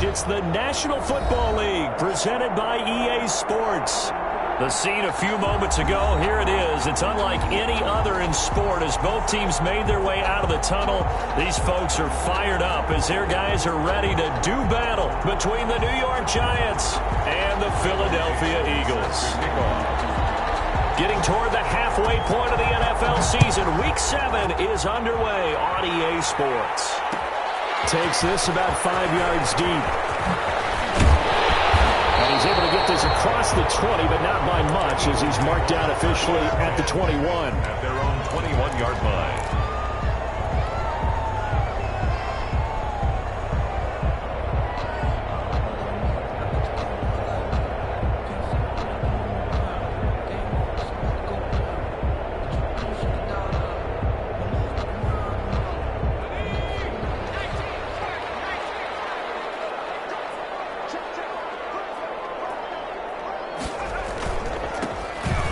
It's the National Football League presented by EA Sports. The scene a few moments ago, here it is. It's unlike any other in sport as both teams made their way out of the tunnel. These folks are fired up as their guys are ready to do battle between the New York Giants and the Philadelphia Eagles. Getting toward the halfway point of the NFL season, Week 7 is underway on EA Sports. Takes this about 5 yards deep. And he's able to get this across the 20, but not by much as he's marked down officially at the 21. At their own 21-yard line.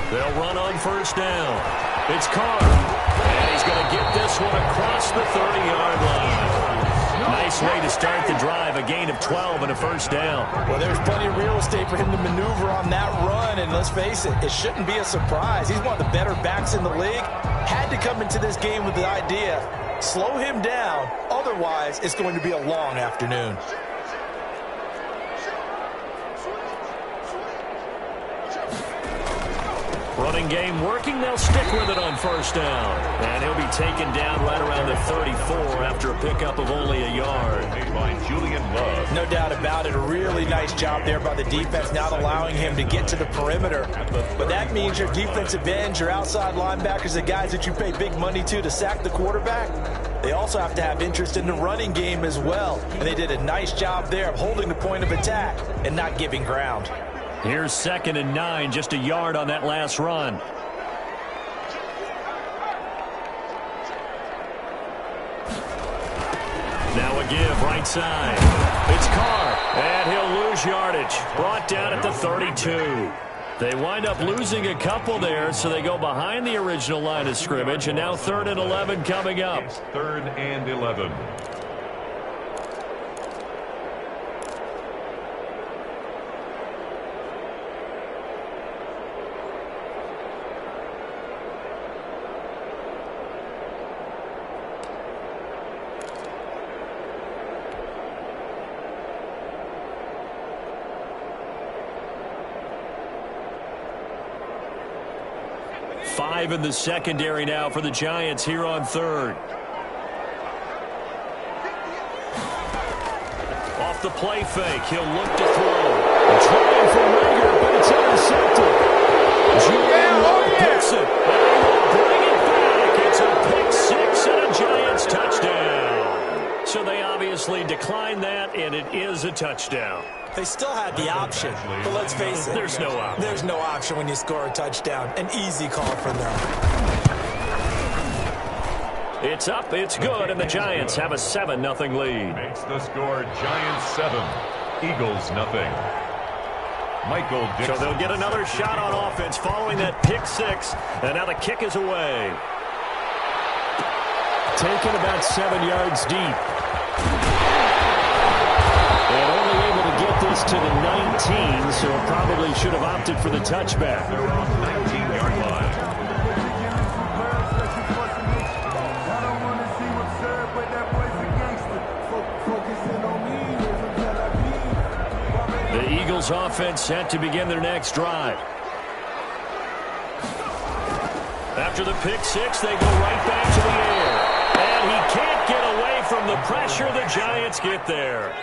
They'll run on first down. It's Carr. And he's going to get this one across the 30-yard line. Nice way to start the drive. A gain of 12 and a first down. Well, there's plenty of real estate for him to maneuver on that run. And let's face it, it shouldn't be a surprise. He's one of the better backs in the league. Had to come into this game with the idea, slow him down. Otherwise, it's going to be a long afternoon. Running game working. They'll stick with it on first down. And he'll be taken down right around the 34 after a pickup of only a yard. By Julian Love. No doubt about it. A really nice job there by the defense, not allowing him to get to the perimeter. But that means your defensive ends, your outside linebackers, the guys that you pay big money to sack the quarterback, they also have to have interest in the running game as well. And they did a nice job there of holding the point of attack and not giving ground. Here's 2nd and 9, just a yard on that last run. Now a give right side. It's Carr, and he'll lose yardage. Brought down at the 32. They wind up losing a couple there, so they go behind the original line of scrimmage, and now 3rd and 11 coming up. It's 3rd and 11. Five in the secondary now for the Giants here on 3rd. Off the play fake, he'll look to throw. Trying for Rager, but it's intercepted. Julian Love picks it, and he will bring it back. It's a pick 6 and a Giants touchdown. So they obviously declined that, and it is a touchdown. They still had the option, but let's face it. There's no option. There's no option when you score a touchdown. An easy call for them. It's up, it's good, and the Giants have a 7-0 lead. Makes the score Giants 7, Eagles 0. Michael Dixon. So they'll get another shot on offense following that pick 6, and now the kick is away. Taken about 7 yards deep. And only able to get this to the 19, so it probably should have opted for the touchback. They're on 19-yard line. The Eagles offense set to begin their next drive. After the pick 6, they go right back to the air. And he can't get away from the pressure. The Giants get there.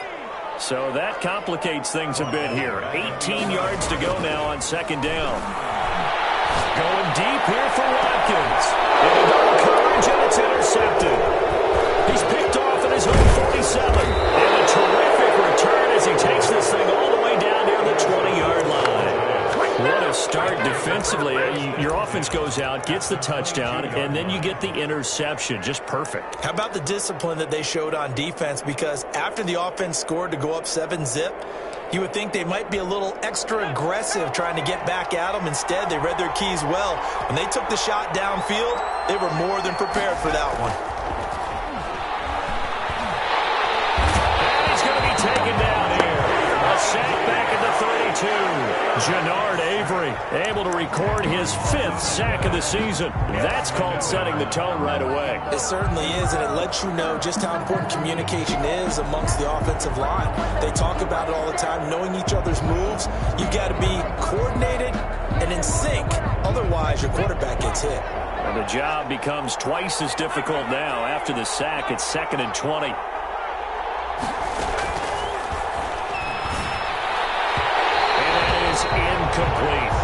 So that complicates things a bit here. 18 yards to go now on 2nd down. Going deep here for Watkins. Into double coverage, and it's intercepted. He's picked off at his own 47. And a terrific return as he takes this thing all the way down near the 20-yard line. What a start defensively. Your offense goes out, gets the touchdown, and then you get the interception. Just perfect. How about the discipline that they showed on defense? Because after the offense scored to go up 7-zip, you would think they might be a little extra aggressive trying to get back at them. Instead, they read their keys well. When they took the shot downfield, they were more than prepared for that one. And he's going to be taken down Genard Avery able to record his 5th sack of the season. That's called setting the tone right away. It certainly is, and it lets you know just how important communication is amongst the offensive line. They talk about it all the time, knowing each other's moves. You've got to be coordinated and in sync. Otherwise, your quarterback gets hit. And the job becomes twice as difficult now. After the sack, it's 2nd and 20. Incomplete.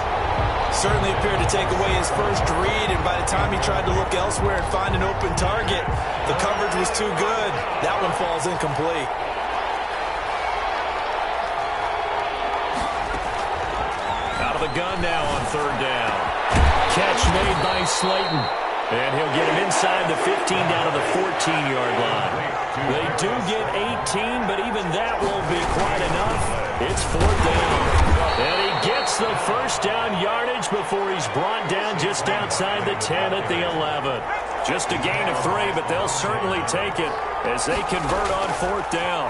Certainly appeared to take away his first read, and by the time he tried to look elsewhere and find an open target, the coverage was too good. That one falls incomplete. Out of the gun now on 3rd down. Catch made by Slayton. And he'll get him inside the 15 down to the 14-yard line. They do get 18, but even that won't be quite enough. It's 4th down. And he gets the first down yardage before he's brought down just outside the 10 at the 11. Just a gain of 3, but they'll certainly take it as they convert on 4th down.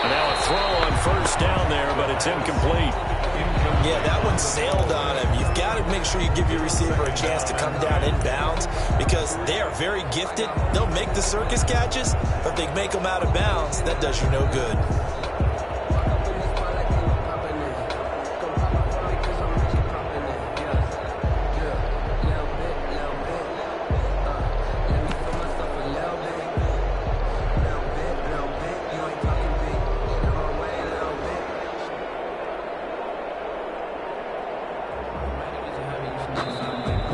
And now a throw on 1st down there, but it's incomplete. Yeah, that one sailed on him. You've got to make sure you give your receiver a chance to come down inbounds because they are very gifted. They'll make the circus catches, but if they make them out of bounds, that does you no good.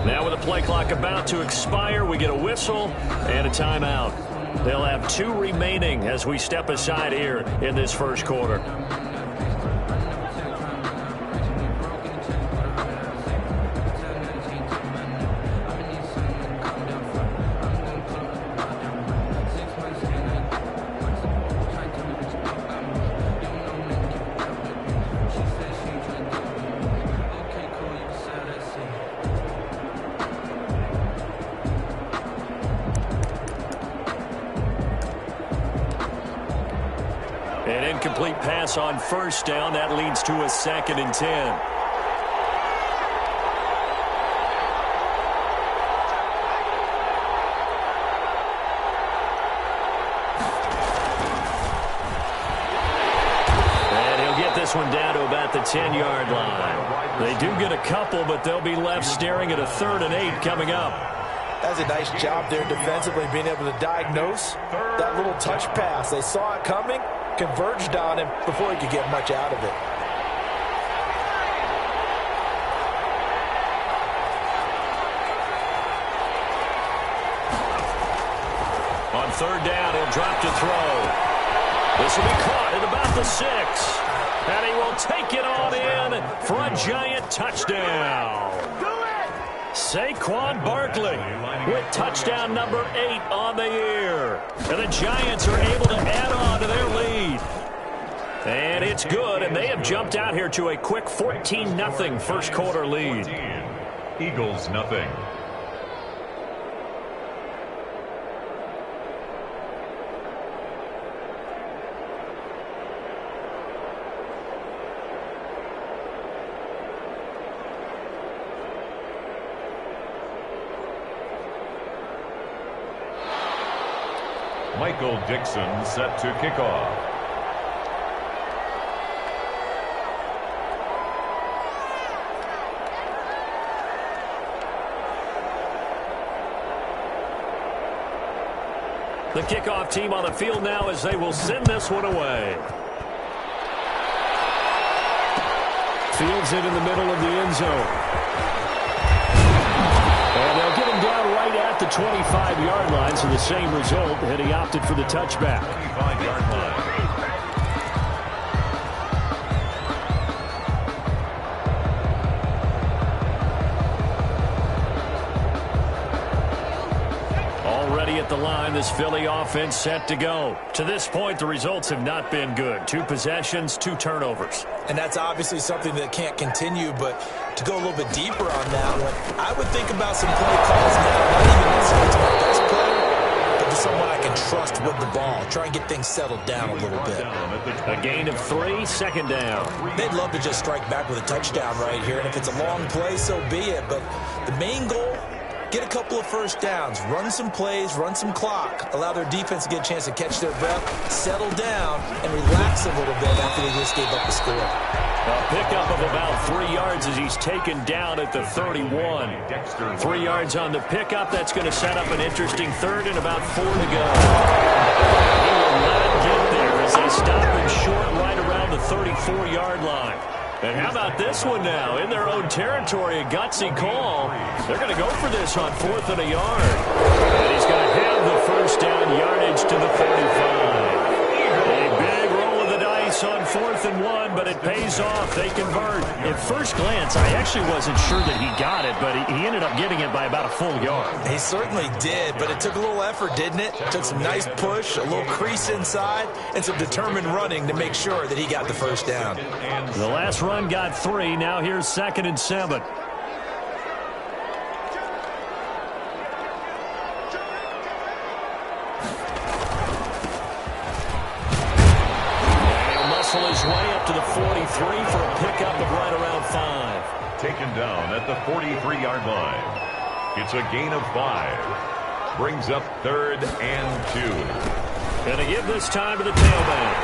Now with the play clock about to expire, we get a whistle and a timeout. They'll have 2 remaining as we step aside here in this first quarter. An incomplete pass on 1st down. That leads to a 2nd and 10. And he'll get this one down to about the 10-yard line. They do get a couple, but they'll be left staring at a 3rd and 8 coming up. That's a nice job there defensively, being able to diagnose that little touch pass. They saw it coming, converged on him before he could get much out of it. On 3rd down, he'll drop to throw. This will be caught at about the 6. And he will take it on in for a giant touchdown. Saquon Barkley with touchdown number 8 on the year. And the Giants are able to add on to their lead. And it's good, and they have jumped out here to a quick 14-0 first quarter lead. Eagles nothing. Michael Dixon set to kick off. The kickoff team on the field now as they will send this one away. Fields it in the middle of the end zone. And they'll get him down right at the 25-yard line, so the same result, and he opted for the touchback. 25-yard line. Already at the line, this Philly offense set to go. To this point, the results have not been good. 2 possessions, 2 turnovers. And that's obviously something that can't continue, but to go a little bit deeper on that one, I would think about some play calls now, not even necessarily to my best player, but someone I can trust with the ball. Try and get things settled down a little bit. A gain of 3, second down. They'd love to just strike back with a touchdown right here, and if it's a long play, so be it. But the main goal, get a couple of first downs, run some plays, run some clock, allow their defense to get a chance to catch their breath, settle down, and relax a little bit after they just gave up the score. A pickup of about 3 yards as he's taken down at the 31. 3 yards on the pickup. That's going to set up an interesting third and about 4 to go. He will let it get there as they stop him short right around the 34-yard line. And how about this one now? In their own territory, a gutsy call. They're going to go for this on 4th and a yard. And he's going to have the first down yardage to the 45. A big roll of the dice on 4th and 1, but it pays off. They convert. At first glance, I actually wasn't sure that he got it, but he ended up getting it by about a full yard. He certainly did, but it took a little effort, didn't it? Took some nice push, a little crease inside, and some determined running to make sure that he got the first down. The last run got 3. Now here's 2nd and 7. His way up to the 43 for a pickup of right around 5. Taken down at the 43-yard line. It's a gain of 5. Brings up 3rd and 2. Going to give this time to the tailback.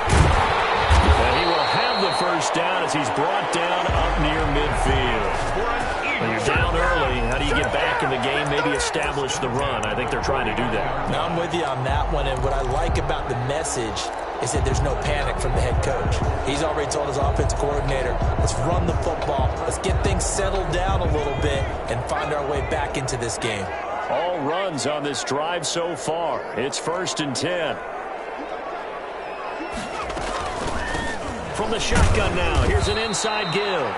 And he will have the first down as he's brought down up near midfield. When you're down early, how do you get back in the game, maybe establish the run? I think they're trying to do that. Now I'm with you on that one, and what I like about the message is that there's no panic from the head coach. He's already told his offensive coordinator, let's run the football, let's get things settled down a little bit and find our way back into this game. All runs on this drive so far. It's 1st and 10. From the shotgun now, here's an inside give.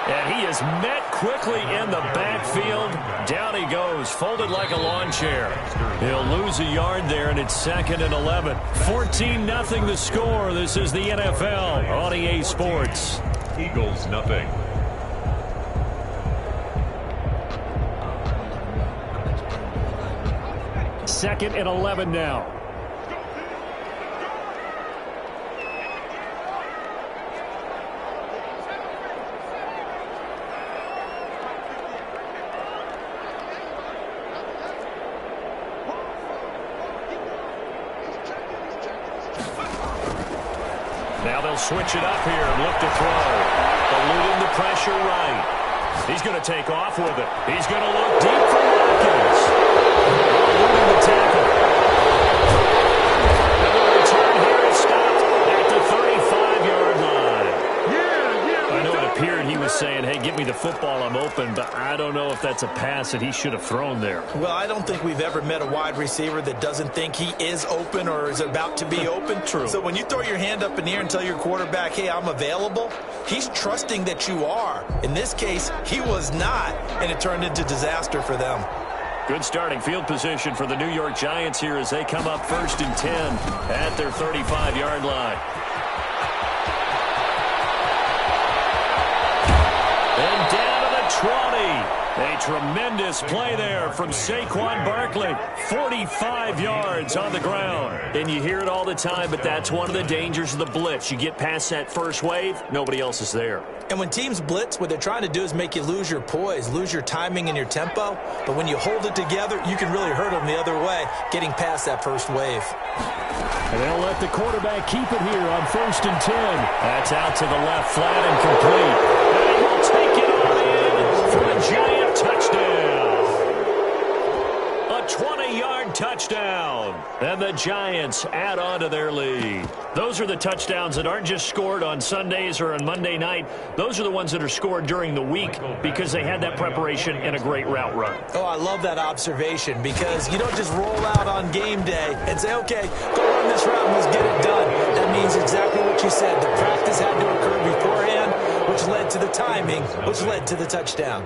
And he is met quickly in the backfield. Down he goes, folded like a lawn chair. He'll lose a yard there, and it's 2nd and 11. 14-0 the score. This is the NFL on EA Sports. Eagles nothing. Second and 11 now. Now they'll switch it up here and look to throw. Eluding the pressure right. He's going to take off with it. He's going to look deep for Watkins. Eluding the tackle. And the return here is stopped at the 35-yard line. I know it appeared he was saying, hey, give me the football, I'm open, but I don't know if that's a pass that he should have thrown there. Well, I don't think we've ever met a wide receiver that doesn't think he is open or is about to be open. True. So when you throw your hand up in the air and tell your quarterback, hey, I'm available, he's trusting that you are. In this case, he was not, and it turned into disaster for them. Good starting field position for the New York Giants here as they come up 1st and 10 at their 35-yard line. And down to the 20. A tremendous play there from Saquon Barkley. 45 yards on the ground. And you hear it all the time, but that's one of the dangers of the blitz. You get past that first wave, nobody else is there. And when teams blitz, what they're trying to do is make you lose your poise, lose your timing and your tempo. But when you hold it together, you can really hurt them the other way, getting past that first wave. And they'll let the quarterback keep it here on 1st and 10. That's out to the left, flat and complete. And he will take it all in for a Giant touchdown. A 20-yard touchdown. And the Giants add on to their lead. Those are the touchdowns that aren't just scored on Sundays or on Monday night. Those are the ones that are scored during the week because they had that preparation and a great route run. Oh, I love that observation because you don't just roll out on game day and say, okay, go run this route and let's get it done. That means exactly what you said. The practice had to occur beforehand, which led to the timing, which led to the touchdown.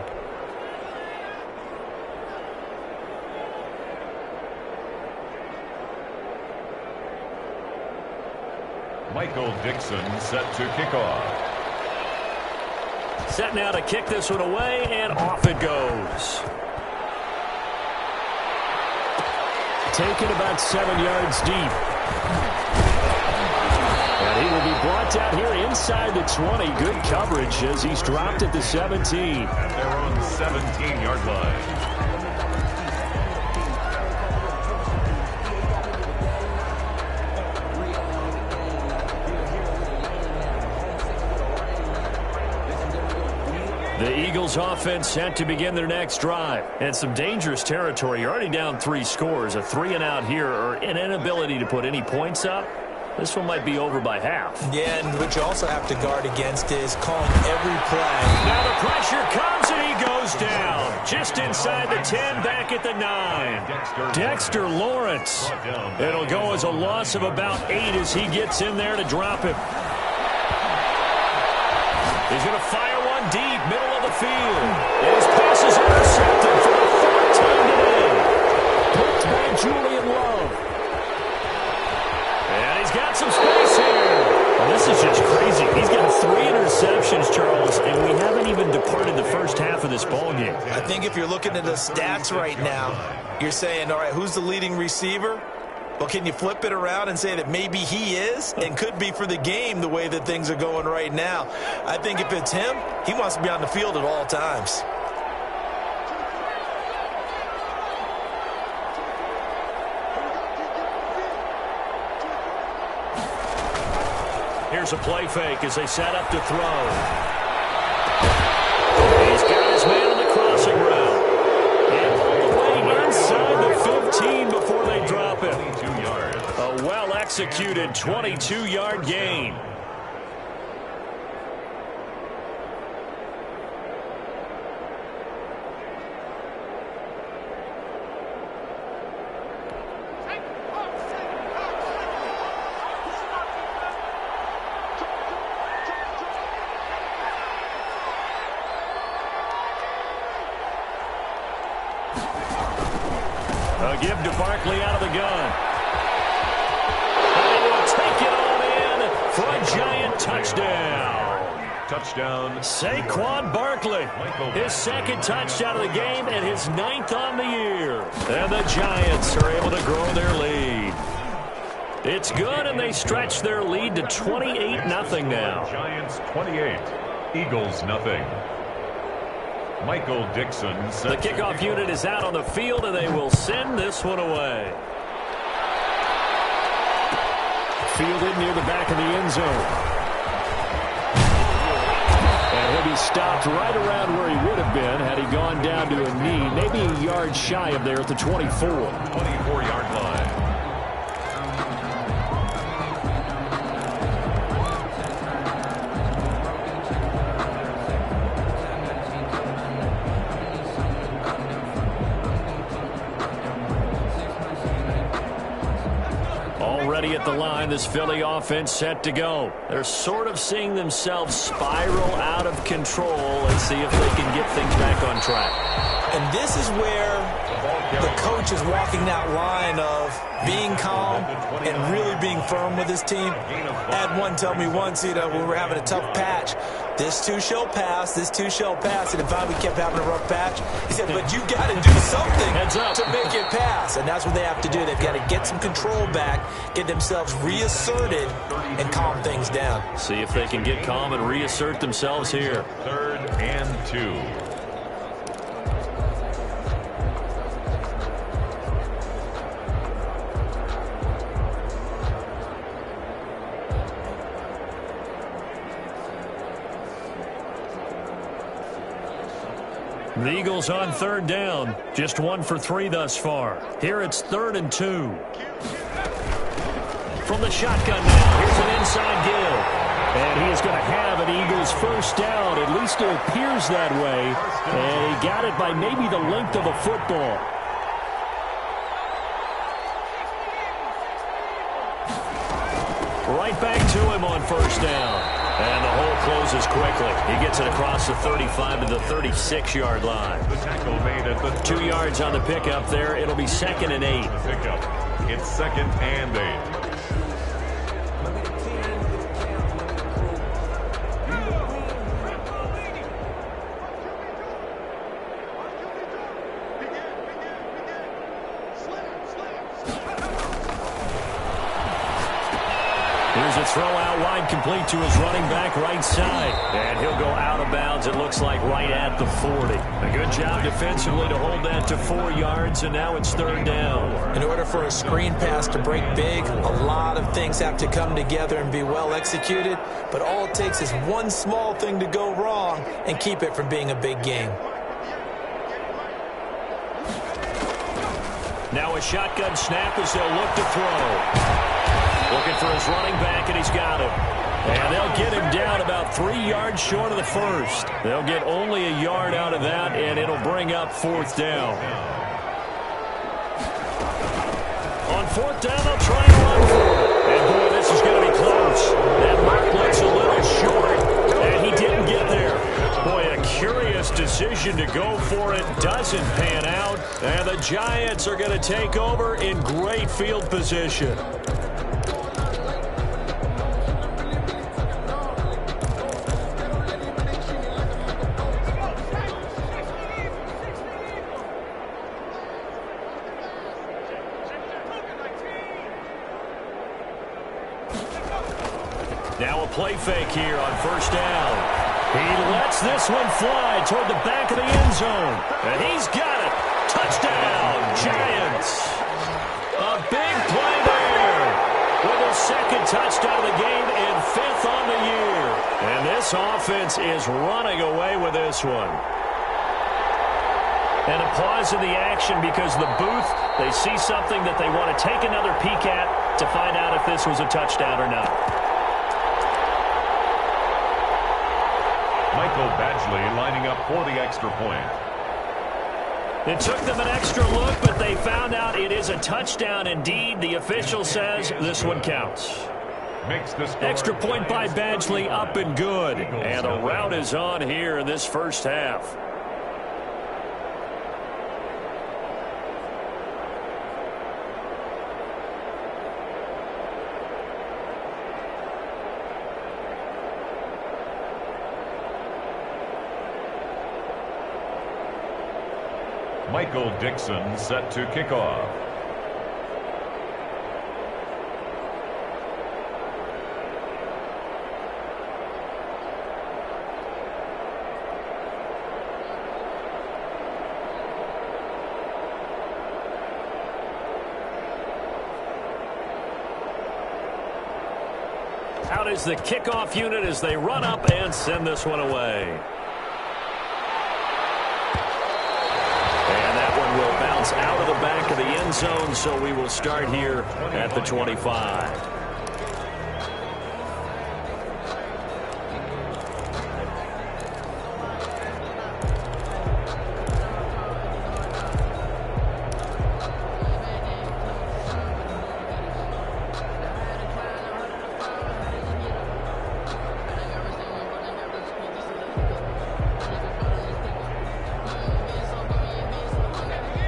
Michael Dixon set to kick off. Set now to kick this one away, and off it goes. taken about 7 yards deep. And he will be brought down here inside the 20. Good coverage as he's dropped at the 17. At their own 17-yard line. The Eagles offense set to begin their next drive. And some dangerous territory. You're already down 3 scores. A 3-and-out here or an inability to put any points up. This one might be over by half. Yeah, and what you also have to guard against is calling every play. Now the pressure comes and he goes down. Just inside the 10, back at the 9. Dexter Lawrence. It'll go as a loss of about 8 as he gets in there to drop him. He's going to fire one deep, middle of the field. And his pass is intercepted for the 4th time today. Picked by Julian Love. And he's got some space here. Well, this is just crazy. He's got 3 interceptions, Charles, and we haven't even departed the first half of this ballgame. I think if you're looking at the stats right now, you're saying, all right, who's the leading receiver? Well, can you flip it around and say that maybe he is and could be for the game the way that things are going right now? I think if it's him, he wants to be on the field at all times. Here's a play fake as they set up to throw. He's got his man on the crossing route. And all the way inside the 15 before they drop him. 22 yards. A well-executed 22-yard gain. A give to Barkley out of the gun. And he'll take it all in for a giant touchdown. Touchdown. Saquon Barkley. His 2nd touchdown of the game and his 9th on the year. And the Giants are able to grow their lead. It's good, and they stretch their lead to 28-0 now. Giants 28. Eagles nothing. Michael Dixon. The kickoff unit is out on the field, and they will send this one away. Fielded near the back of the end zone. And he'll be stopped right around where he would have been had he gone down to a knee, maybe a yard shy of there at the 24. 24-yard line. Already at the line, this Philly offense set to go. They're sort of seeing themselves spiral out of control. Let's see if they can get things back on track. And this is where the coach is walking that line of being calm and really being firm with his team. I had one tell me once, when we were having a tough patch, this too shall pass, this too shall pass. And if we kept having a rough patch, he said, but you got to do something to make it pass. And that's what they have to do. They've got to get some control back, get themselves reasserted, and calm things down. See if they can get calm and reassert themselves here. 3rd and 2. The Eagles on 3rd down. Just 1 for 3 thus far. Here it's 3rd and 2. From the shotgun now, here's an inside give. And he is going to have an Eagles first down. At least it appears that way. And he got it by maybe the length of a football. Right back to him on first down. And the hole closes quickly. He gets it across the 35 to the 36-yard line. The tackle made at the 2 yards on the pickup there. It'll be 2nd and 8. The pickup. It's 2nd and 8. Here's a throw out wide, complete to his running back right side. And he'll go out of bounds, it looks like, right at the 40. A good job defensively to hold that to 4 yards, and now it's third down. In order for a screen pass to break big, a lot of things have to come together and be well executed. But all it takes is one small thing to go wrong and keep it from being a big game. Now a shotgun snap as they'll look to throw. Looking for his running back, and he's got him. And they'll get him down about 3 yards short of the first. They'll get only a yard out of that, and it'll bring up fourth down. On fourth down, they'll try and run for it. And, boy, this is going to be close. That mark looks a little short, and he didn't get there. Boy, a curious decision to go for it. Doesn't pan out. And the Giants are going to take over in great field position. Now a play fake here on first down. He lets this one fly toward the back of the end zone. And he's got it. Touchdown, Giants. A big play there with his second touchdown of the game and 5th on the year. And this offense is running away with this one. And a pause in the action because the booth, they see something that they want to take another peek at to find out if this was a touchdown or not. Michael Badgley lining up for the extra point. It took them an extra look, but they found out it is a touchdown indeed. The official says this one counts. Extra point by Badgley, up and good. And the route is on here in this first half. Michael Dixon set to kick off. Out is the kickoff unit as they run up and send this one away. Will bounce out of the back of the end zone, so we will start here at the 25.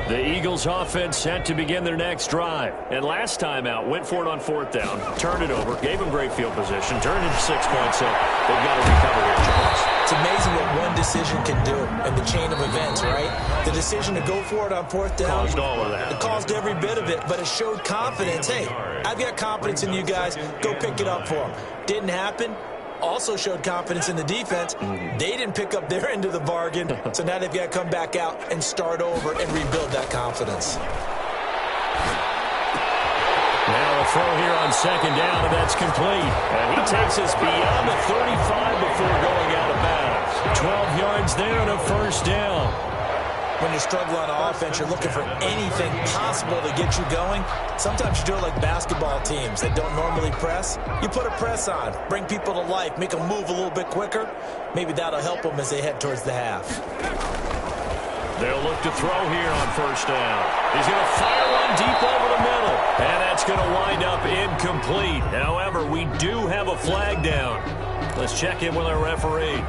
The Eagles offense set to begin their next drive. And last time out, went for it on fourth down, turned it over, gave them great field position, turned it to 6 points, so they've got to recover here, Charles. It's amazing what one decision can do in the chain of events, right? The decision to go for it on fourth down. Caused all of that. It caused every bit of it, but it showed confidence. Hey, I've got confidence in you guys. Go pick it up for them. Didn't happen. Also showed confidence in the defense. They didn't pick up their end of the bargain, so now they've got to come back out and start over and rebuild that confidence. Now a throw here on second down, and that's complete. And he takes us beyond the 35 before going out of bounds. 12 yards there and a first down. When you struggle on offense, you're looking for anything possible to get you going. Sometimes you do it like basketball teams that don't normally press. You put a press on, bring people to life, make them move a little bit quicker. Maybe that'll help them as they head towards the half. They'll look to throw here on first down. He's going to fire one deep over the middle. And that's going to wind up incomplete. However, we do have a flag down. Let's check in with our referee.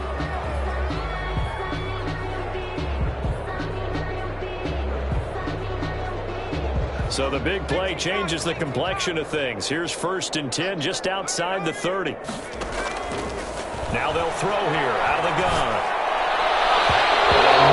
So the big play changes the complexion of things. Here's 1st and 10 just outside the 30. Now they'll throw here out of the gun.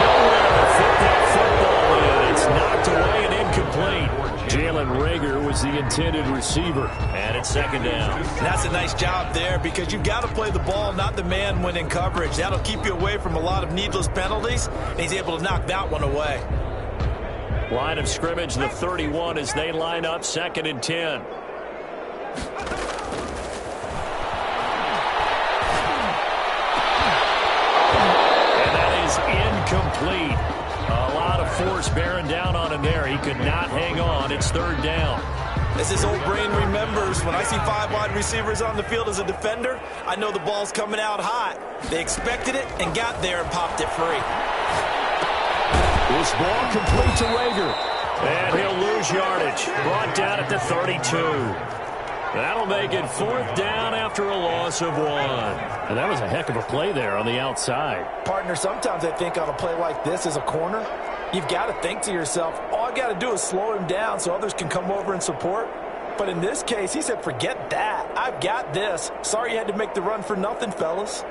Nowhere to fit that football in. It's knocked away and incomplete. Jalen Reagor was was the intended receiver. And it's second down. That's a nice job there because you've got to play the ball, not the man when in coverage. That'll keep you away from a lot of needless penalties, and he's able to knock that one away. Line of scrimmage, the 31 as they line up, 2nd and 10. Incomplete. A lot of force bearing down on him there. He could not hang on. It's 3rd down. As his old brain remembers, when I see 5 wide receivers on the field as a defender, I know the ball's coming out hot. They expected it and got there and popped it free. This ball complete to Rager. And he'll lose yardage. Brought down at the 32. That'll make it 4th down after a loss of 1. And that was a heck of a play there on the outside. Partner, sometimes I think on a play like this as a corner, you've got to think to yourself, all I got to do is slow him down so others can come over and support. But in this case, he said, forget that. I've got this. Sorry you had to make the run for nothing, fellas.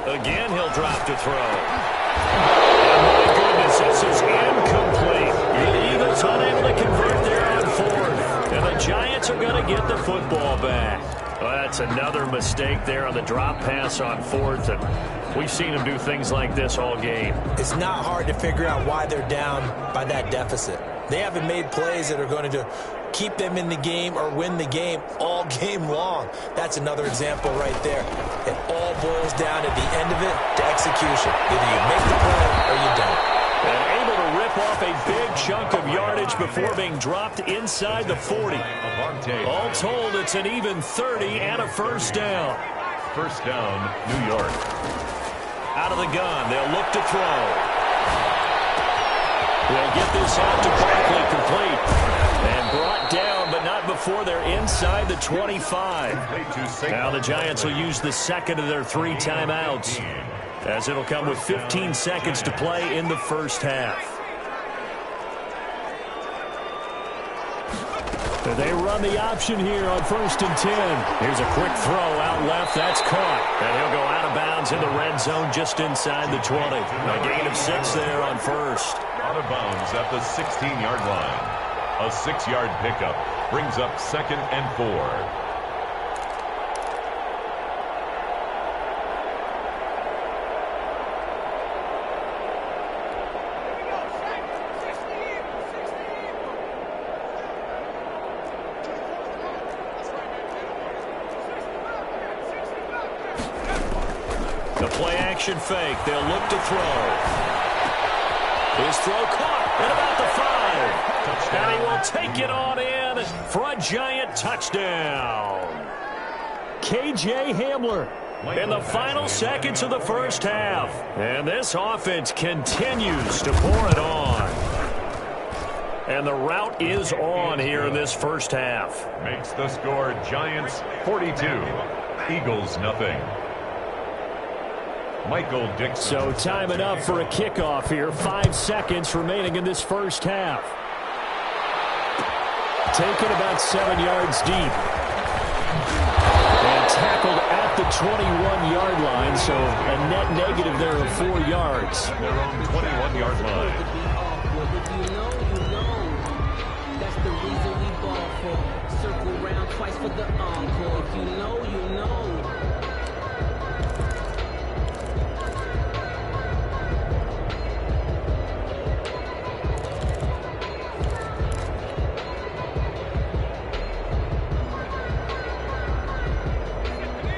Again, he'll drop to throw. And my goodness, this is incomplete. The Eagles unable to convert there on 4th. And the Giants are going to get the football back. Well, that's another mistake there on the drop pass on 4th. And we've seen them do things like this all game. It's not hard to figure out why they're down by that deficit. They haven't made plays that are going to keep them in the game or win the game all game long. That's another example right there. It all boils down at the end of it to execution. Either you make the play or you don't. And able to rip off a big chunk of yardage before being dropped inside the 40. All told, it's an even 30 and a 1st down. 1st down, New York. Out of the gun, they'll look to throw. They'll get this out to Barkley complete. And brought down, but not before they're inside the 25. Now the Giants will use the 2nd of their 3 timeouts, as it'll come with 15 seconds to play in the 1st half. They run the option here on 1st and 10. Here's a quick throw out left. That's caught. And he'll go out of bounds in the red zone just inside the 20. A gain of 6 there on 1st. Out of bounds at the 16-yard line. A 6-yard pickup brings up 2nd and 4. The play action fake. They'll look to throw. His throw caught at about the 5. And he will take it on in for a Giant touchdown. K.J. Hamler in the final seconds of the 1st half. And this offense continues to pour it on. And the route is on here in this 1st half. Makes the score Giants 42, Eagles nothing. Michael Dixon. So time it up for a kickoff here. 5 seconds remaining in this 1st half. Taken about 7 yards deep. And tackled at the 21-yard line, so a net negative there of 4 yards. Their own 21-yard line. That's the reason we ball for. Circle round twice for the encore. If you know, you know.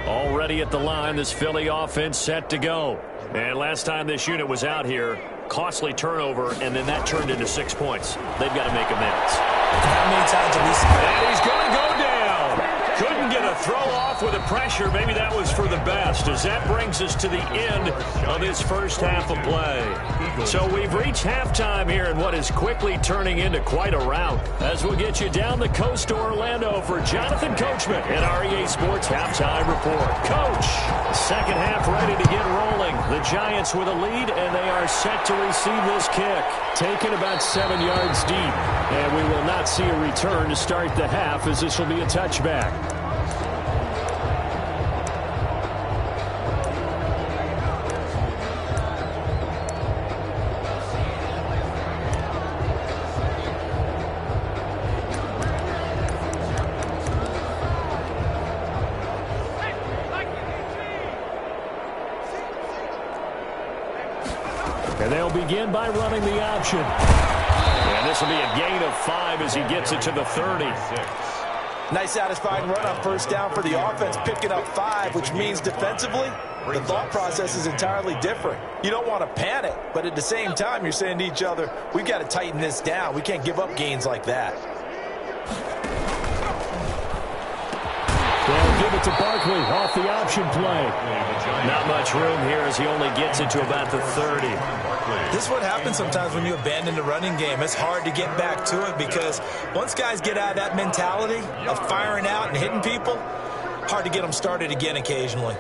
Already at the line, this Philly offense set to go. And last time this unit was out here, costly turnover, and then that turned into 6 points. They've got to make amends. How many times have we seen that? And he's going to go down. Couldn't get a throw off with the pressure. Maybe that was for the best, as that brings us to the end of this 1st half of play. So we've reached halftime here in what is quickly turning into quite a rout, as we'll get you down the coast to Orlando for Jonathan Coachman and our EA Sports Halftime Report. Coach, 2nd half ready to get rolling. The Giants with a lead, and they are set to receive this kick. Taken about 7 yards deep, and we will not see a return to start the half, as this will be a touchback. And they'll begin by running the option. And this will be a gain of 5 as he gets it to the 30. Nice satisfying run on first down for the offense, picking up 5, which means defensively, the thought process is entirely different. You don't want to panic, but at the same time, you're saying to each other, we've got to tighten this down. We can't give up gains like that. They'll give it to Barkley off the option play. Not much room here as he only gets it to about the 30. This is what happens sometimes when you abandon the running game. It's hard to get back to it because once guys get out of that mentality of firing out and hitting people, hard to get them started again occasionally.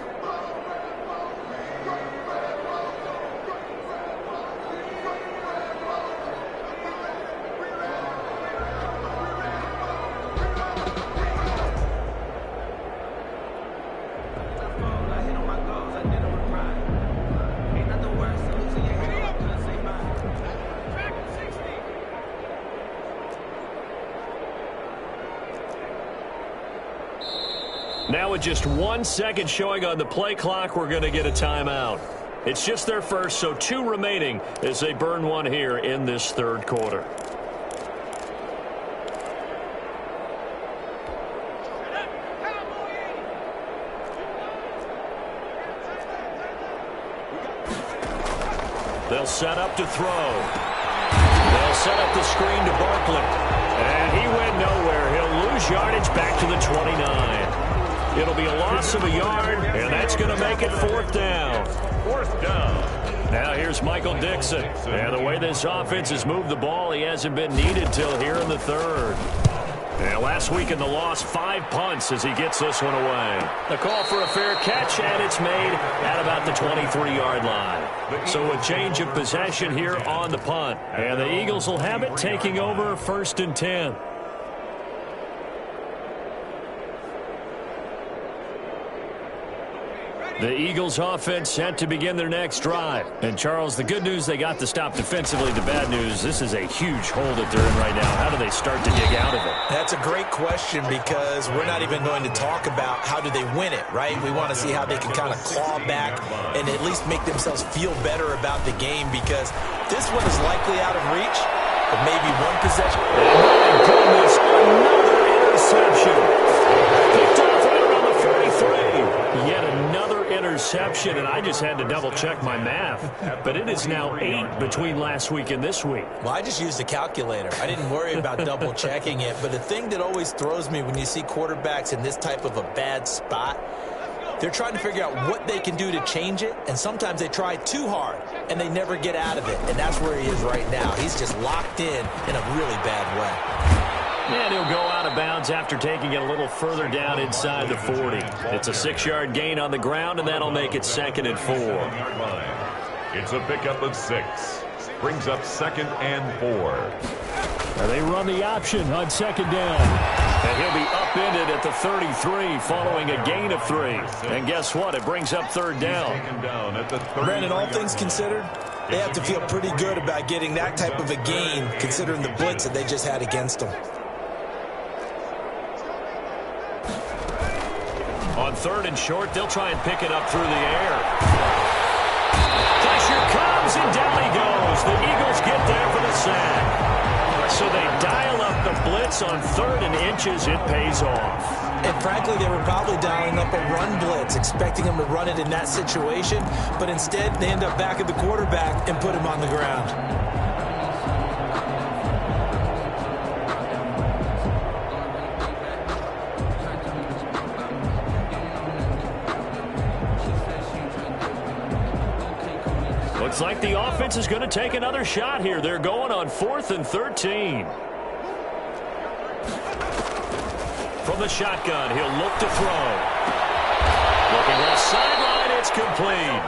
Now with just 1 second showing on the play clock, we're going to get a timeout. It's just their first, so 2 remaining as they burn one here in this third quarter. They'll set up to throw. They'll set up the screen to Barkley. And he went nowhere. He'll lose yardage back to the 29. It'll be a loss of a yard, and that's going to make it 4th down. 4th down. Now here's Michael Dixon. And the way this offense has moved the ball, he hasn't been needed till here in the 3rd. And last week in the loss, 5 punts as he gets this one away. The call for a fair catch, and it's made at about the 23-yard line. So a change of possession here on the punt. And the Eagles will have it taking over 1st and 10. The Eagles offense set to begin their next drive. And, Charles, the good news, they got to stop defensively. The bad news, this is a huge hole that they're in right now. How do they start to dig out of it? That's a great question because we're not even going to talk about how do they win it, right? We want to see how they can kind of claw back and at least make themselves feel better about the game because this one is likely out of reach, but maybe one possession. Oh, my goodness, another interception. Picked off right around the 43. Yet another interception, and I just had to double-check my math. But it is now 8 between last week and this week. Well, I just used a calculator. I didn't worry about double-checking it. But the thing that always throws me when you see quarterbacks in this type of a bad spot, they're trying to figure out what they can do to change it, and sometimes they try too hard, and they never get out of it. And that's where he is right now. He's just locked in a really bad way. And he'll go out of bounds after taking it a little further down inside the 40. It's a 6-yard gain on the ground, and that'll make it 2nd and 4. It's a pickup of 6. Brings up 2nd and 4. They run the option on 2nd down. And he'll be upended at the 33 following a gain of 3. And guess what? It brings up 3rd down. Brandon, all things considered, they have to feel pretty good about getting that type of a gain considering the blitz that they just had against them. On 3rd and short, they'll try and pick it up through the air. Pressure comes, and down he goes. The Eagles get there for the sack. So they dial up the blitz on 3rd and inches. It pays off. And frankly, they were probably dialing up a run blitz, expecting him to run it in that situation. But instead, they end up back at the quarterback and put him on the ground. Looks like the offense is going to take another shot here. They're going on 4th and 13. From the shotgun, he'll look to throw. Looking left sideline, it's complete.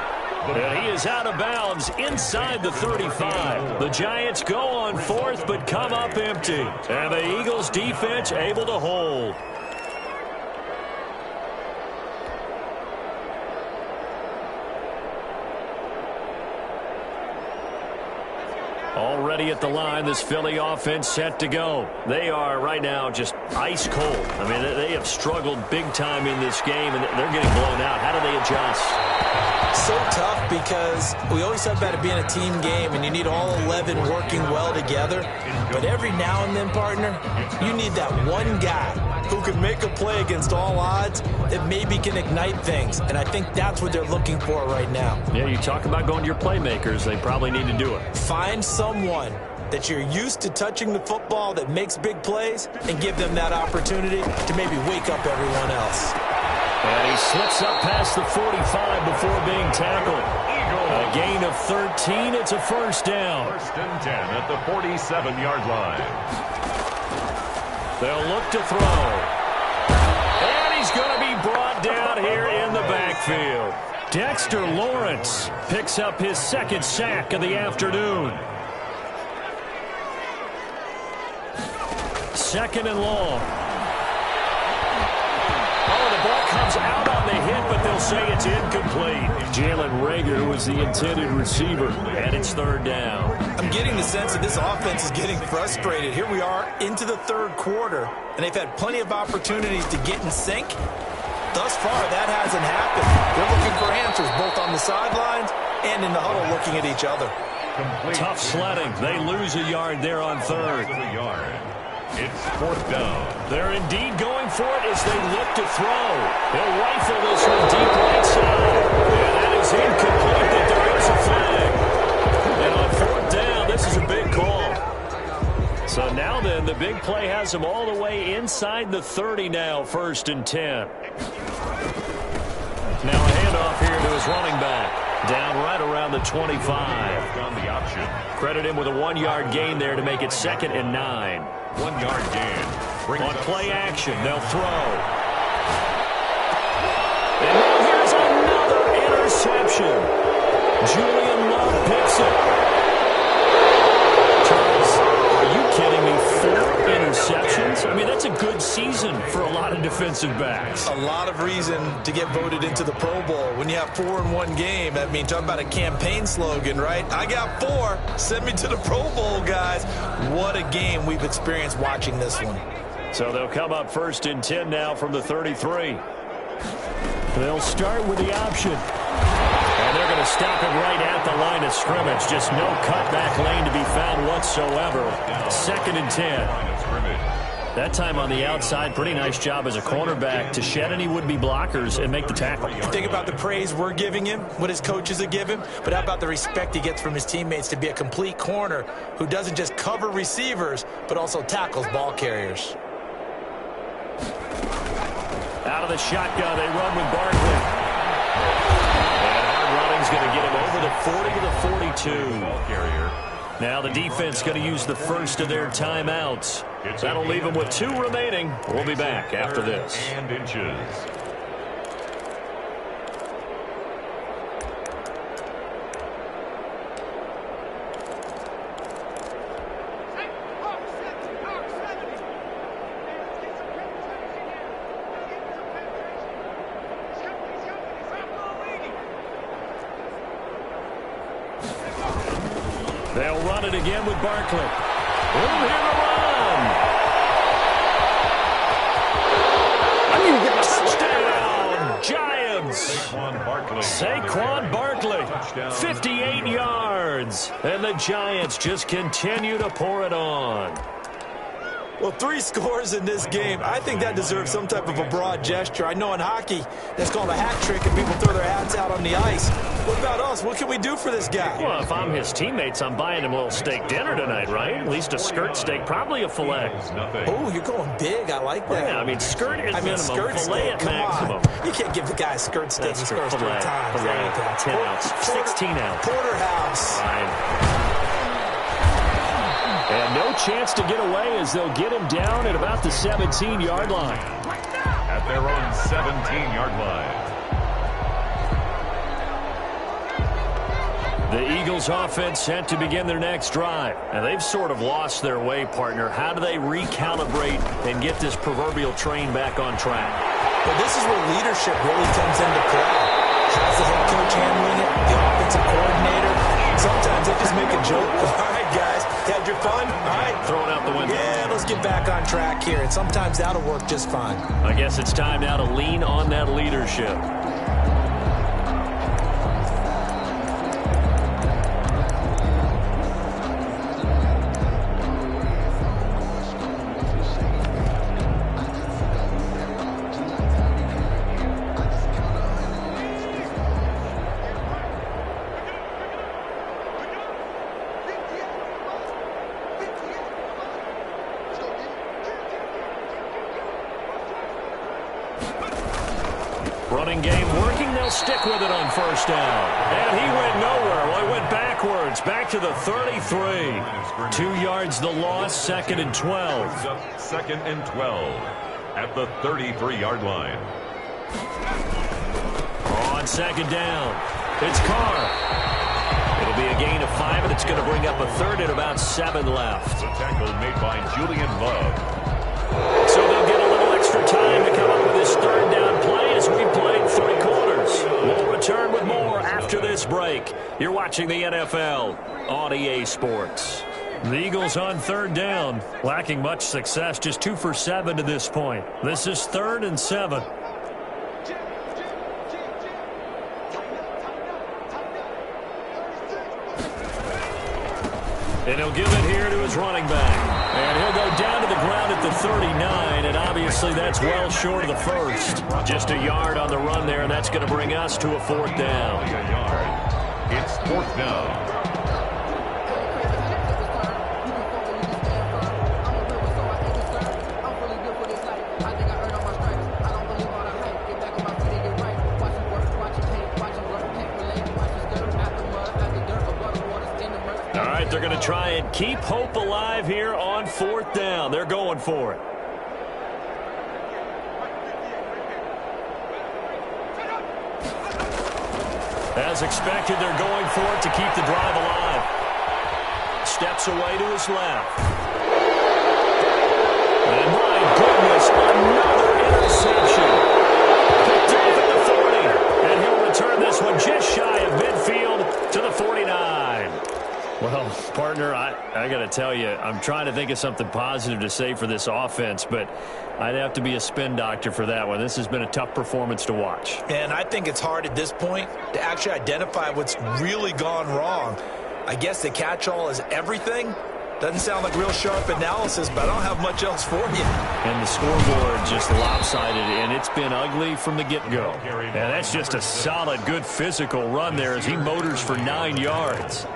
And he is out of bounds inside the 35. The Giants go on 4th but come up empty. And the Eagles defense able to hold. Already at the line, this Philly offense set to go. They are right now just ice cold. I mean, they have struggled big time in this game, and they're getting blown out. How do they adjust? So tough because we always talk about it being a team game and you need all 11 working well together. But every now and then, partner, you need that one guy who can make a play against all odds that maybe can ignite things. And I think that's what they're looking for right now. Yeah, you talk about going to your playmakers. They probably need to do it. Find someone that you're used to touching the football that makes big plays and give them that opportunity to maybe wake up everyone else. And he slips up past the 45 before being tackled. A gain of 13. It's a first down. First and 10 at the 47-yard line. They'll look to throw. And he's going to be brought down here in the backfield. Dexter Lawrence picks up his second sack of the afternoon. Second and long. Comes out on the hit, but they'll say it's incomplete. Jalen Reagor was the intended receiver, and it's third down. I'm getting the sense that this offense is getting frustrated. Here we are into the third quarter, and they've had plenty of opportunities to get in sync. Thus far, that hasn't happened. They're looking for answers both on the sidelines and in the huddle looking at each other. Tough sledding. They lose a yard there on third. It's fourth down. They're indeed going for it as they look to throw. They'll rifle this one deep right side. And that is incomplete, but there is a flag. And on fourth down, this is a big call. So now then, the big play has them all the way inside the 30 now, first and 10. Now a handoff here to his running back. Down right around the 25. On the option. Credit him with a 1-yard gain there to make it second and 9. 1-yard gain. On play action, they'll throw. And now here's another interception. Julian Love picks it. Charles, are you kidding me? 4 interceptions? I mean, that's a good season for a lot of defensive backs. A lot of reason to get voted into the Pro Bowl. When you have 4 in one game, I mean, talk about a campaign slogan, right? I got 4. Send me to the Pro Bowl, guys. What a game we've experienced watching this one. So they'll come up first and 10 now from the 33. They'll start with the option. And they're going to stop it right at the line of scrimmage. Just no cutback lane to be found whatsoever. Second and 10. That time on the outside, pretty nice job as a cornerback to shed any would-be blockers and make the tackle. Think about the praise we're giving him, what his coaches have given, but how about the respect he gets from his teammates to be a complete corner who doesn't just cover receivers, but also tackles ball carriers. Out of the shotgun, they run with Barkley. And hard running's going to get him over the 40 to the 42. Ball carrier. Now the defense going to use the first of their timeouts. That'll leave them with 2 remaining. We'll be back after this. And inches. They'll run it again with Barkley. Room here to run. I need to get my touchdown, Giants. Saquon Barkley, 58 yards. And the Giants just continue to pour it on. Well, 3 scores in this game. I think that deserves some type of a broad gesture. I know in hockey, that's called a hat trick, and people throw their hats out on the ice. What about us? What can we do for this guy? Well, if I'm his teammates, I'm buying him a little steak dinner tonight, right? At least a skirt steak, probably a filet. Oh, you're going big. I like that. Yeah, I mean, skirt is minimum, skirt filet steak. at Come maximum. On. You can't give the guy a skirt steak. He scores 3 times. Filet, 10 ounce, 16 ounce. Porterhouse. Fine. And no chance to get away as they'll get him down at about the 17-yard line. At their own 17-yard line. The Eagles offense set to begin their next drive. And they've sort of lost their way, partner. How do they recalibrate and get this proverbial train back on track? Well, this is where leadership really comes into play. How's the head coach handling it? The offensive coordinator? Sometimes they just make a joke. All right, guys, had your fun? All right. Throw it out the window. Yeah, let's get back on track here. And sometimes that'll work just fine. I guess it's time now to lean on that leadership. Running game working. They'll stick with it on first down. And he went nowhere. Well, he went backwards. Back to the 33. 2 yards the loss. 2nd and 12. 2nd and 12 at the 33-yard line. On 2nd down, it's Carr. It'll be a gain of 5, and it's going to bring up a 3rd and about 7 left. The tackle made by Julian Love. So they'll get a little extra time to come up with this 3rd down play as we played 3 quarters. We'll return with more after this break. You're watching the NFL on EA Sports. The Eagles on 3rd down, lacking much success, just 2 for 7 to this point. This is 3rd and 7. And he'll give it here to his running back. And he'll go down to the ground at the 39, and obviously that's well short of the first. Just a yard on the run there, and that's going to bring us to a 4th down. A yard. It's 4th down. They're going to try and keep hope alive here on 4th down. They're going for it. As expected, they're going for it to keep the drive alive. Steps away to his left. And my goodness, another interception. Picked off at the 40. And he'll return this one just shy of midfield to the 49. Well, partner, I got to tell you, I'm trying to think of something positive to say for this offense, but I'd have to be a spin doctor for that one. This has been a tough performance to watch. And I think it's hard at this point to actually identify what's really gone wrong. I guess the catch-all is everything. Doesn't sound like real sharp analysis, but I don't have much else for you. And the scoreboard just lopsided, and it's been ugly from the get-go. And that's just a solid, good physical run there as he motors for 9 yards.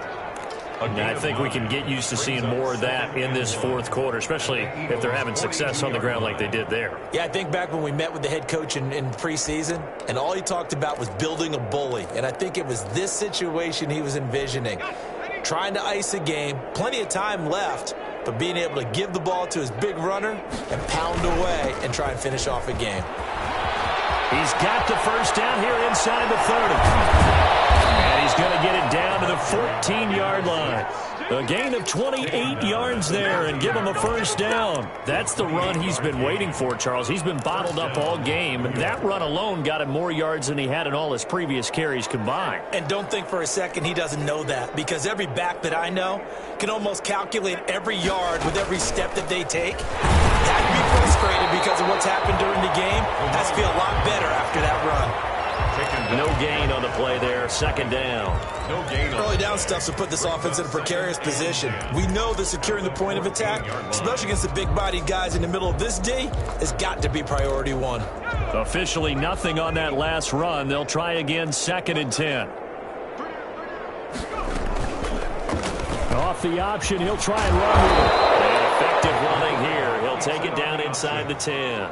And I think we can get used to seeing more of that in this 4th quarter, especially if they're having success on the ground like they did there. Yeah, I think back when we met with the head coach in preseason, and all he talked about was building a bully. And I think it was this situation he was envisioning. Trying to ice a game, plenty of time left, but being able to give the ball to his big runner and pound away and try and finish off a game. He's got the first down here inside the 30. And he's going to get it down to the 14-yard line. A gain of 28 yards there and give him a first down. That's the run he's been waiting for, Charles. He's been bottled up all game. That run alone got him more yards than he had in all his previous carries combined. And don't think for a second he doesn't know that, because every back that I know can almost calculate every yard with every step that they take. Had to be frustrated because of what's happened during the game. Has to feel a lot better after that run. No gain on the play there. 2nd down. No gain on Early down stuff to put this offense in a precarious position. We know that securing the point of attack, especially against the big-bodied guys in the middle of this D, has got to be priority 1. Officially nothing on that last run. They'll try again. 2nd and 10. Off the option, he'll try and run with it. And effective running here. He'll take it down inside the 10.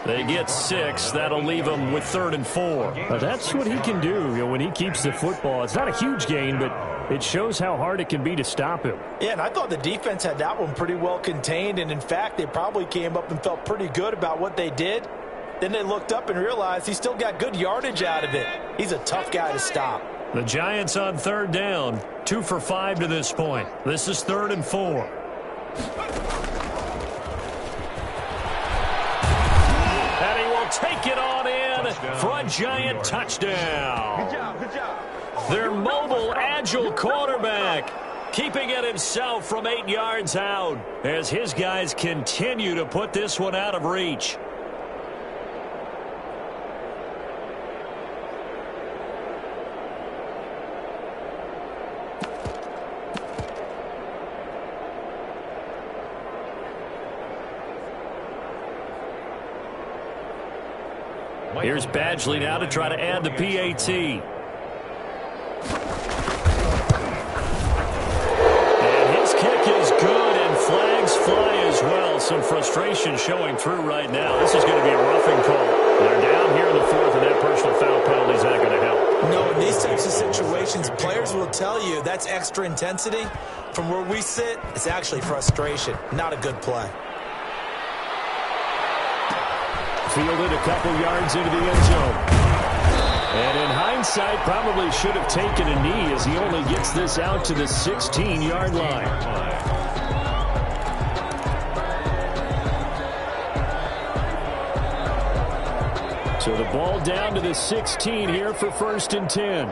They get 6. That'll leave them with 3rd and 4. That's what he can do, when he keeps the football. It's not a huge gain, but it shows how hard it can be to stop him. Yeah, and I thought the defense had that one pretty well contained, and in fact, they probably came up and felt pretty good about what they did. Then they looked up and realized he still got good yardage out of it. He's a tough guy to stop. The Giants on 3rd down, 2 for 5 to this point. This is 3rd and 4. Take it on in for a Giant touchdown. Good job. Their mobile, agile quarterback keeping it himself from 8 yards out as his guys continue to put this one out of reach. Here's Badgley now to try to add the PAT. And his kick is good, and flags fly as well. So some frustration showing through right now. This is going to be a roughing call. They're down here in the fourth, and that personal foul penalty is not going to help. No, in these types of situations, players will tell you that's extra intensity. From where we sit, it's actually frustration. Not a good play. Fielded a couple yards into the end zone. And in hindsight, probably should have taken a knee as he only gets this out to the 16-yard line. So the ball down to the 16 here for 1st and 10.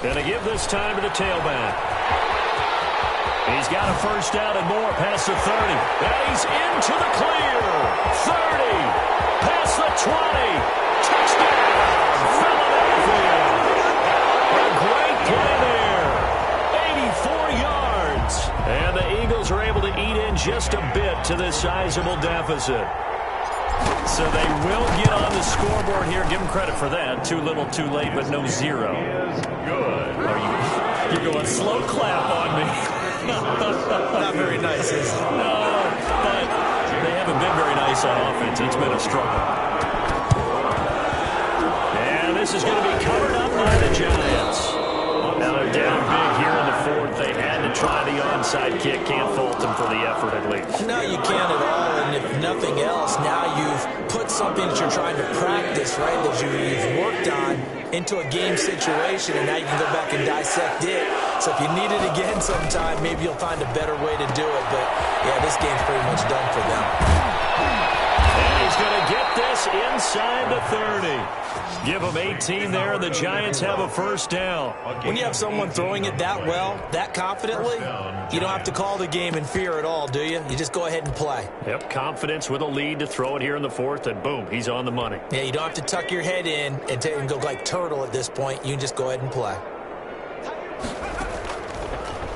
Gonna give this time to the tailback. He's got a first down and more past the 30. And he's into the clear. 30. Past the 20. Touchdown. Philadelphia. A great play there. 84 yards. And the Eagles are able to eat in just a bit to this sizable deficit. So they will get on the scoreboard here. Give them credit for that. Too little, too late, but no zero. Good. You're going slow clap on me. Not very nice, is it? No, but they haven't been very nice on offense. It's been a struggle. And this is going to be covered up by the Giants. Now they're down big here in the fourth. They had to try the onside kick. Can't fault them for the effort, at least. No, you can't at all. And if nothing else, now you've put something that you're trying to practice, right, that you've worked on into a game situation, and now you can go back and dissect it. So if you need it again sometime, maybe you'll find a better way to do it. But, yeah, this game's pretty much done for them. And he's going to get this inside the 30. Give them 18 there, and the Giants have a first down. When you have someone throwing it that well, that confidently, you don't have to call the game in fear at all, do you? You just go ahead and play. Yep, confidence with a lead to throw it here in the fourth, and boom, he's on the money. Yeah, you don't have to tuck your head in and go like turtle at this point. You can just go ahead and play.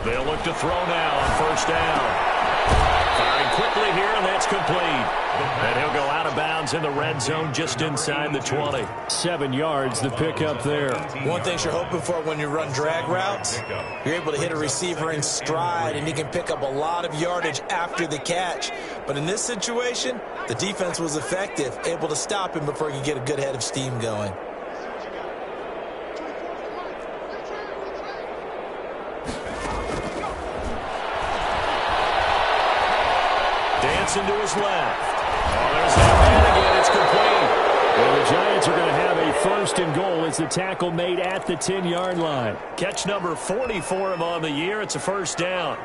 They'll look to throw now on first down. Firing quickly here, and that's complete. And he'll go out of bounds in the red zone just inside the 20. 7 yards, the pickup there. One thing you're hoping for when you run drag routes, you're able to hit a receiver in stride, and he can pick up a lot of yardage after the catch. But in this situation, the defense was effective, able to stop him before he could get a good head of steam going. Dancing to his left. Oh, there's that man again. It's complete. And the Giants are going to have a first and goal as the tackle made at the 10-yard line. Catch number 40 for him on the year. It's a first down.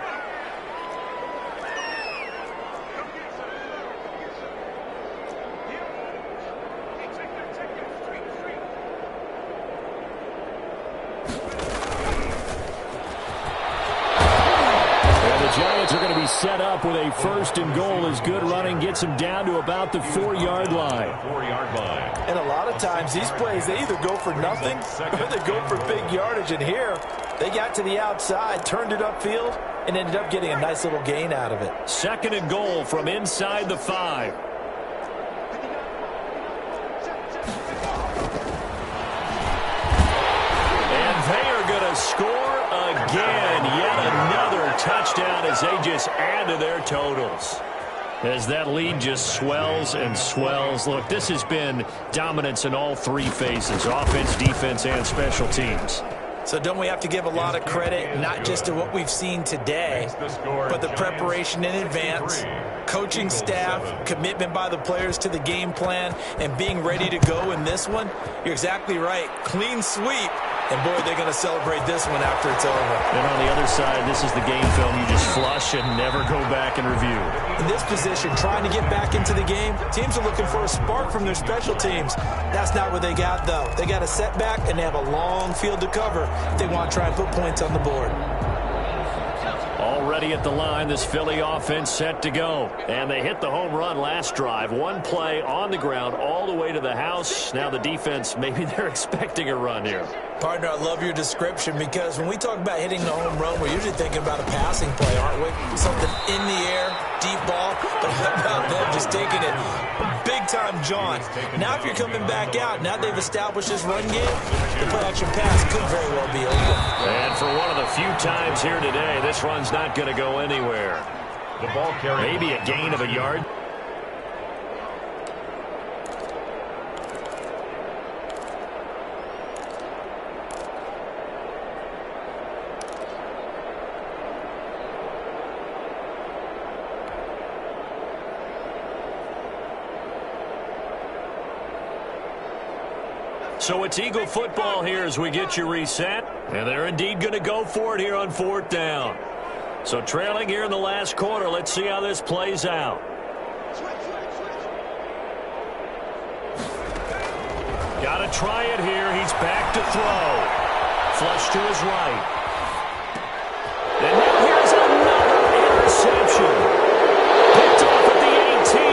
Giants are going to be set up with a first and goal as good running gets them down to about the 4-yard line. 4-yard line. And a lot of times these plays, they either go for nothing or they go for big yardage. And here, they got to the outside, turned it upfield, and ended up getting a nice little gain out of it. Second and goal from inside the 5. And they are going to score again. Yet another touchdown as they just add to their totals. As that lead just swells and swells. Look, this has been dominance in all three phases, offense, defense, and special teams. So don't we have to give a lot of credit, not just to what we've seen today, but the preparation in advance, coaching staff, commitment by the players to the game plan, and being ready to go in this one? You're exactly right. Clean sweep. And, boy, they're going to celebrate this one after it's over. And on the other side, this is the game film you just flush and never go back and review. In this position, trying to get back into the game, teams are looking for a spark from their special teams. That's not what they got, though. They got a setback, and they have a long field to cover if they want to try and put points on the board. Already at the line, this Philly offense set to go. And they hit the home run last drive. One play on the ground all the way to the house. Now the defense, maybe they're expecting a run here. Partner, I love your description because when we talk about hitting the home run, we're usually thinking about a passing play, aren't we? Something in the air, deep ball, but how about them just taking it big-time jaunt. Now if you're coming back out, now they've established this run game, the play-action pass could very well be open. And for one of the few times here today, this run's not going to go anywhere. The ball carrier. Maybe a gain of a yard. So it's Eagle football here as we get you reset. And they're indeed going to go for it here on 4th down. So trailing here in the last quarter. Let's see how this plays out. Got to try it here. He's back to throw. Flush to his right. And now here's another interception. Picked off at the 18.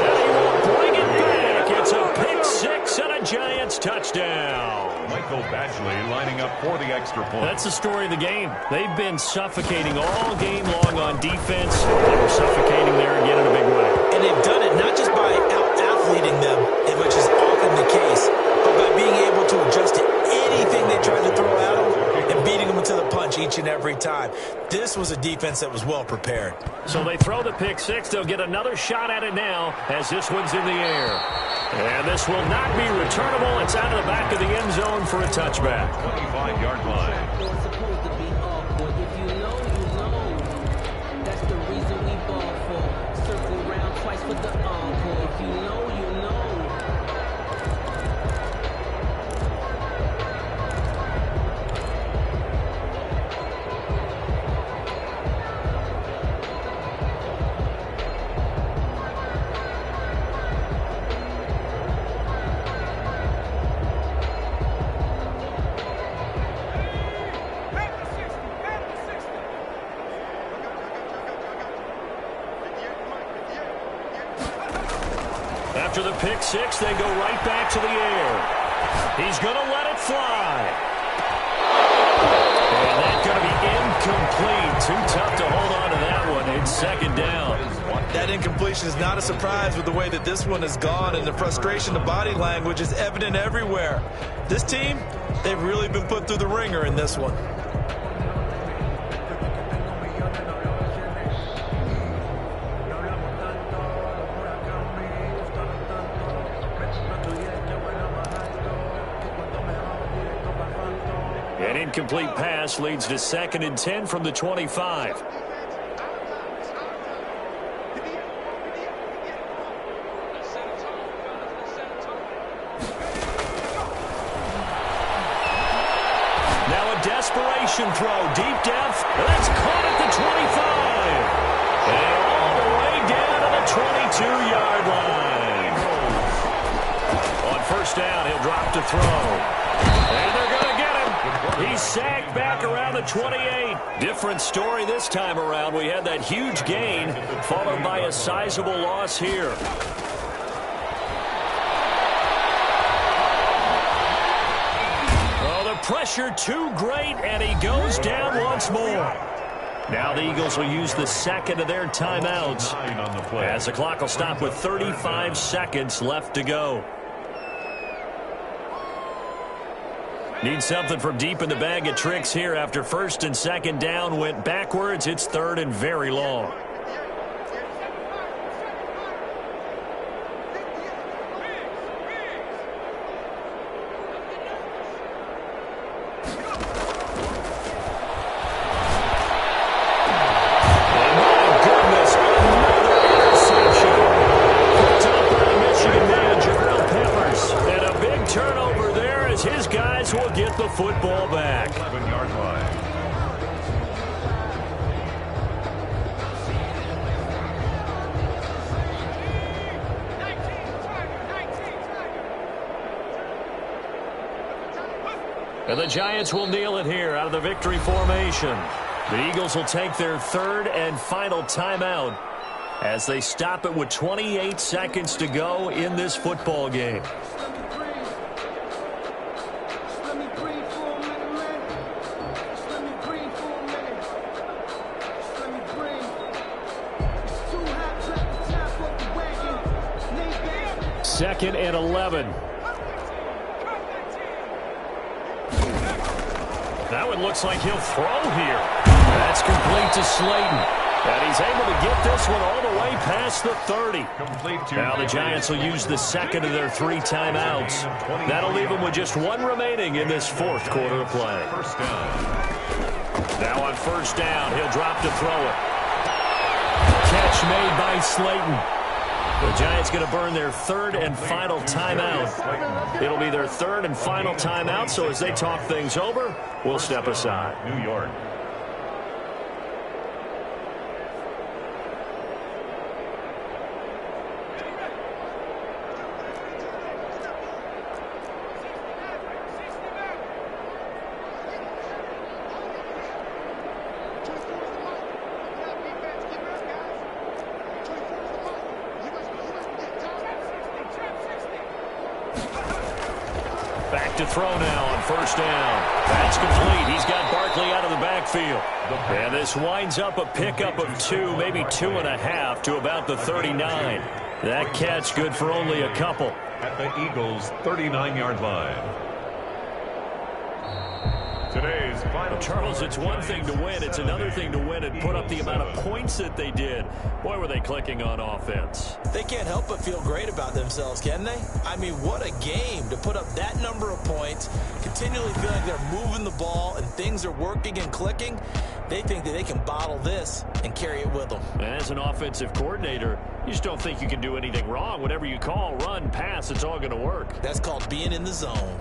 And he will bring it back. It's a pick six and a Giants touchdown. Michael Badgley lining up for the extra point. That's the story of the game. They've been suffocating all game long on defense. They were suffocating there again in a big way. And they've done it not just by out-athleting them, which is often the case, but by being able to adjust to anything they tried to throw at them and beating them to the punch each and every time. This was a defense that was well prepared. So they throw the pick six. They'll get another shot at it now as this one's in the air. And this will not be returnable. It's out of the back of the end zone for a touchback. 25-yard line. It's supposed to be awkward. If you know, you know. That's the reason we ball for. Circle round twice for the encore. If you know, you know. After the pick six, they go right back to the air. He's going to let it fly. And that's going to be incomplete. Too tough to hold on to that one. It's 2nd down. That incompletion is not a surprise with the way that this one has gone, and the frustration, the body language is evident everywhere. This team, they've really been put through the ringer in this one. An incomplete pass leads to 2nd and 10 from the 25. Now a desperation throw, deep depth. That's caught at the 25. And all the way down to the 22-yard line. On 1st down, he'll drop to throw. And they're going to get him. He's sacked back around the 28. Different story this time around. We had that huge gain followed by a sizable loss here. Oh, the pressure too great, and he goes down once more. Now the Eagles will use the 2nd of their timeouts as the clock will stop with 35 seconds left to go. Need something from deep in the bag of tricks here after 1st and 2nd down went backwards. It's 3rd and very long. And my goodness, another interception. Picked up by the Michigan man, Jabril Peppers. And a big turnover there as his guys will get the football back. 11-yard line. And the Giants will kneel it here out of the victory formation. The Eagles will take their 3rd and final timeout as they stop it with 28 seconds to go in this football game. Let me breathe for 2nd and 11. That one looks like he'll throw here. That's complete to Slayton. And he's able to get this one all the way past the 30. Now the Giants will use the second of their 3 timeouts. That'll leave them with just 1 remaining in this 4th quarter of play. Now on 1st down, he'll drop to throw it. Catch made by Slayton. The Giants going to burn their 3rd and final timeout. It'll be their 3rd and final timeout, so as they talk things over, we'll step aside. New York. Back to throw now on 1st down. That's complete. He's got Barkley out of the backfield. And this winds up a pickup of 2, maybe 2.5 to about the 39. That catch good for only a couple. At the Eagles' 39-yard line. Today's final. Charles, it's one thing to win. It's another thing to win and put up the amount of points that they did. Boy, were they clicking on offense. They can't help but feel great about themselves, can they? I mean, what a game to put up that number of points, continually feel like they're moving the ball and things are working and clicking. They think that they can bottle this and carry it with them. As an offensive coordinator, you just don't think you can do anything wrong. Whatever you call, run, pass, it's all going to work. That's called being in the zone.